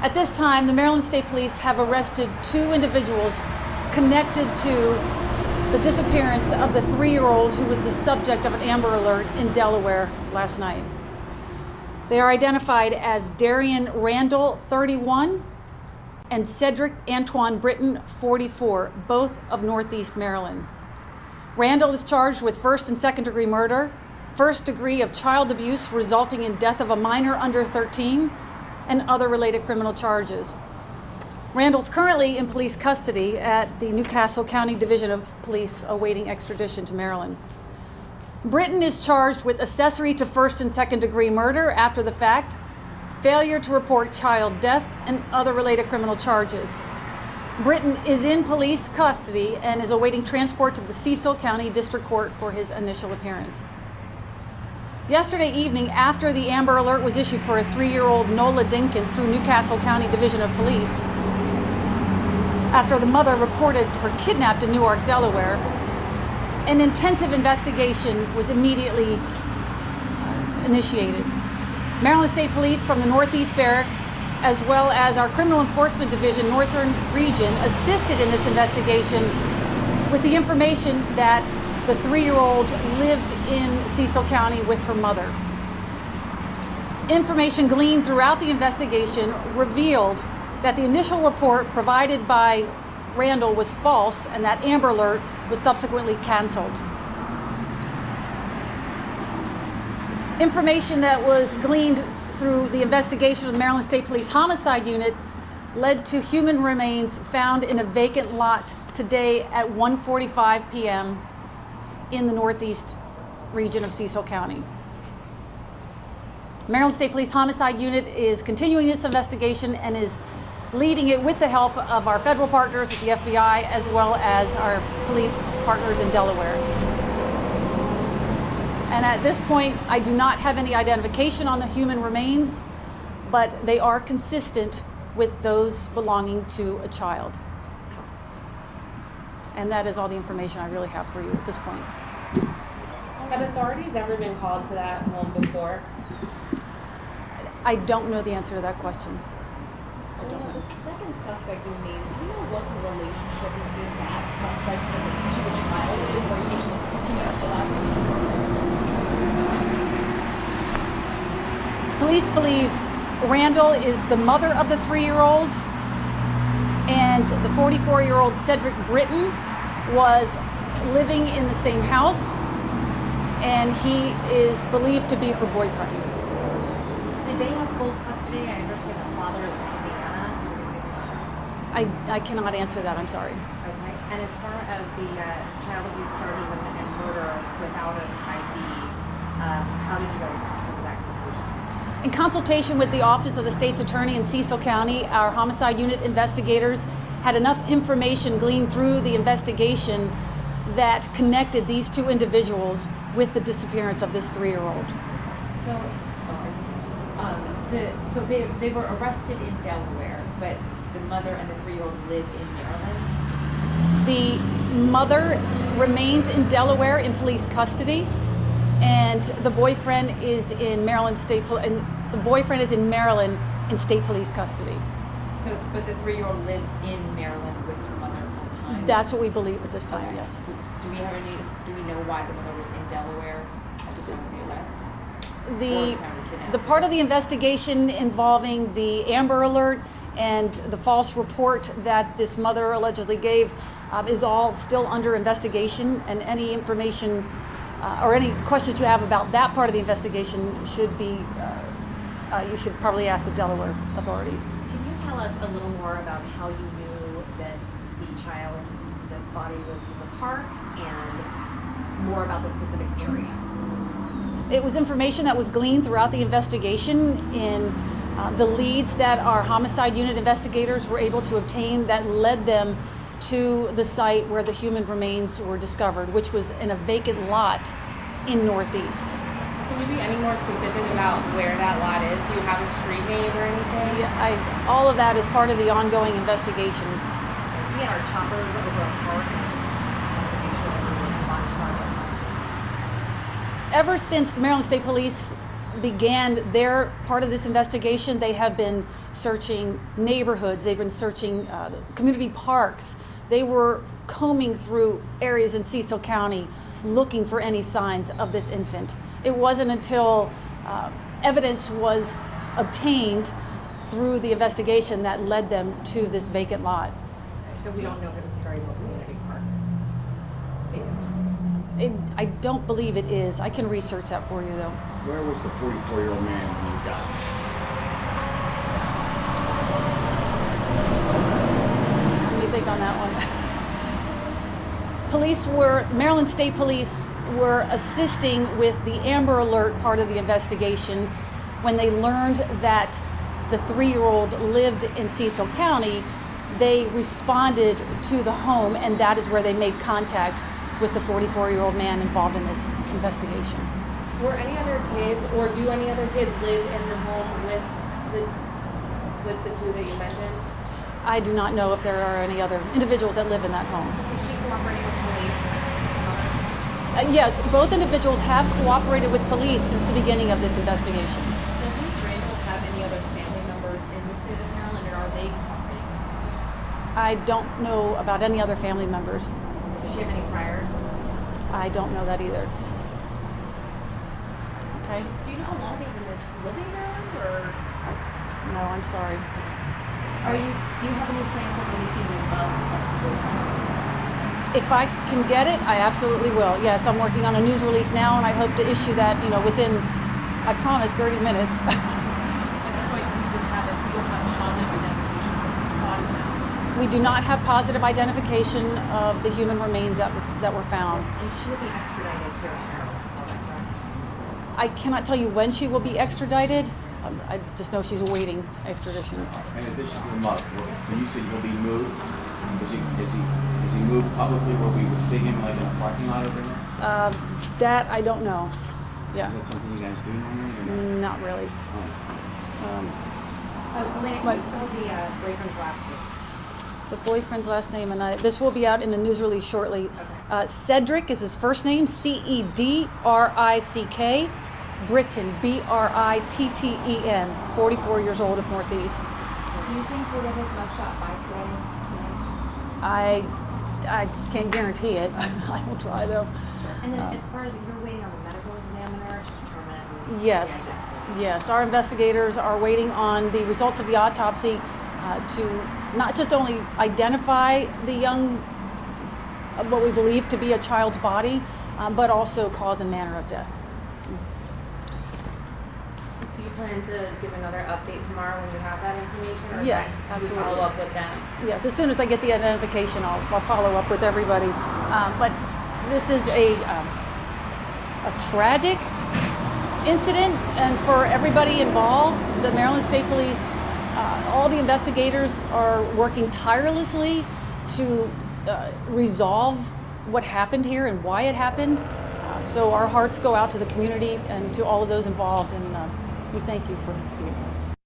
At this time, the Maryland State Police have arrested 2 individuals connected to the disappearance of the 3-year-old who was the subject of an Amber Alert in Delaware last night. They are identified as Darian Randall, 31, and Cedric Antoine Britton, 44, both of Northeast Maryland. Randall is charged with first and second degree murder, first degree of child abuse resulting in death of a minor under 13, and other related criminal charges. Randall's currently in police custody at the Newcastle County Division of Police awaiting extradition to Maryland. Britton is charged with accessory to first and second degree murder after the fact, failure to report child death, and other related criminal charges. Britton is in police custody and is awaiting transport to the Cecil County District Court for his initial appearance. Yesterday evening, after the Amber Alert was issued for a 3-year-old Nola Dinkins through Newcastle County Division of Police, after the mother reported her kidnapped in Newark, Delaware, an intensive investigation was immediately initiated. Maryland State Police from the Northeast Barrack, as well as our Criminal Enforcement Division Northern Region, assisted in this investigation with the information that the 3-year-old lived in Cecil County with her mother. Information gleaned throughout the investigation revealed that the initial report provided by Randall was false and that Amber Alert was subsequently canceled. Information that was gleaned through the investigation of the Maryland State Police Homicide Unit led to human remains found in a vacant lot today at 1:45 p.m. in the Northeast region of Cecil County. Maryland State Police Homicide Unit is continuing this investigation and is leading it with the help of our federal partners at the FBI as well as our police partners in Delaware. And at this point, I do not have any identification on the human remains, but they are consistent with those belonging to a child. And that is all the information I really have for you at this point. Have authorities ever been called to that home before? I don't know the answer to that question. I don't know. The second suspect you named, do you know what the relationship between that suspect and to the child is, or even to the Police believe Randall is the mother of the 3-year-old, and the 44-year-old Cedric Britton was living in the same house, and he is believed to be her boyfriend. Did they have full custody? I understand the father is in Indiana. I cannot answer that, I'm sorry. Okay. And as far as the child abuse charges and murder without an ID, how did you guys come to that conclusion? In consultation with the Office of the State's Attorney in Cecil County, our homicide unit investigators had enough information gleaned through the investigation that connected these 2 individuals with the disappearance of this 3-year-old. So they were arrested in Delaware, but the mother and the 3-year-old live in Maryland? The mother remains in Delaware in police custody, and the boyfriend is in Maryland State in state police custody. So, but the 3-year-old lives in Maryland with her mother full time? That's what we believe at this time, Okay. yes. So do we know why the mother was in Delaware at the time of the arrest? The part of the investigation involving the Amber Alert and the false report that this mother allegedly gave is all still under investigation, and any information or any questions you have about that part of the investigation should be, you should probably ask the Delaware authorities. Can you tell us a little more about how you knew that the child, this body was in the park, and more about the specific area? It was information that was gleaned throughout the investigation in the leads that our homicide unit investigators were able to obtain that led them to the site where the human remains were discovered, which was in a vacant lot in Northeast. Can you be any more specific about where that lot is? Do you have a street name or anything? Yeah, all of that is part of the ongoing investigation. We had our choppers over a park and just wanted to make sure that we were on target. Ever since the Maryland State Police began their part of this investigation, they have been searching neighborhoods, they've been searching community parks. They were combing through areas in Cecil County looking for any signs of this infant. It wasn't until evidence was obtained through the investigation that led them to this vacant lot. So we don't know if it was a very local community park. I don't believe it is. I can research that for you though. Where was the 44-year-old man when you got him? Let me think on that one. Maryland State Police were assisting with the Amber Alert part of the investigation when they learned that the 3-year-old lived in Cecil County. They responded to the home, and that is where they made contact with the 44-year-old man involved in this investigation. Were any other kids, or do any other kids live in the home with the two that you mentioned? I do not know if there are any other individuals that live in that home. Is she cooperating with police? Yes, both individuals have cooperated with police since the beginning of this investigation. Does Ms. Randall have any other family members in the state of Maryland, and are they cooperating with police? I don't know about any other family members. Does she have any priors? I don't know that either. Okay? Do you know how long they've been living in Maryland, or? No, I'm sorry. Do you have any plans on releasing the above? If I can get it, I absolutely will. Yes, I'm working on a news release now, and I hope to issue that, within, I promise, 30 minutes. And that's why you just haven't, you don't have a positive identification of the body now. We do not have positive identification of the human remains that were found. And she'll be extradited here to Maryland, is that correct? I cannot tell you when she will be extradited. I just know she's awaiting extradition. In addition to the mother, when you said he'll be moved, is he moved publicly where we would see him like in a parking lot over there? That I don't know. Yeah, Is that something you guys do normally? Or no? not really. Elena, can But- you spell the boyfriend's last name? The boyfriend's last name, and this will be out in the news release shortly. Cedric is his first name, Cedrick. Britton, Britten, 44 years old of Northeast. Do you think we'll get his mugshot by tonight? I can't guarantee it. I will try though. And then as far as you're waiting on the medical examiner to determine. Yes, yes. Our investigators are waiting on the results of the autopsy to not just only identify the young, what we believe to be a child's body, but also cause and manner of death. Do you plan to give another update tomorrow when you have that information? Or Yes, do you absolutely. follow up with them? Yes, as soon as I get the identification, I'll follow up with everybody. But this is a tragic incident, and for everybody involved, the Maryland State Police, all the investigators are working tirelessly to resolve what happened here and why it happened. So our hearts go out to the community and to all of those involved, and we thank you for being here.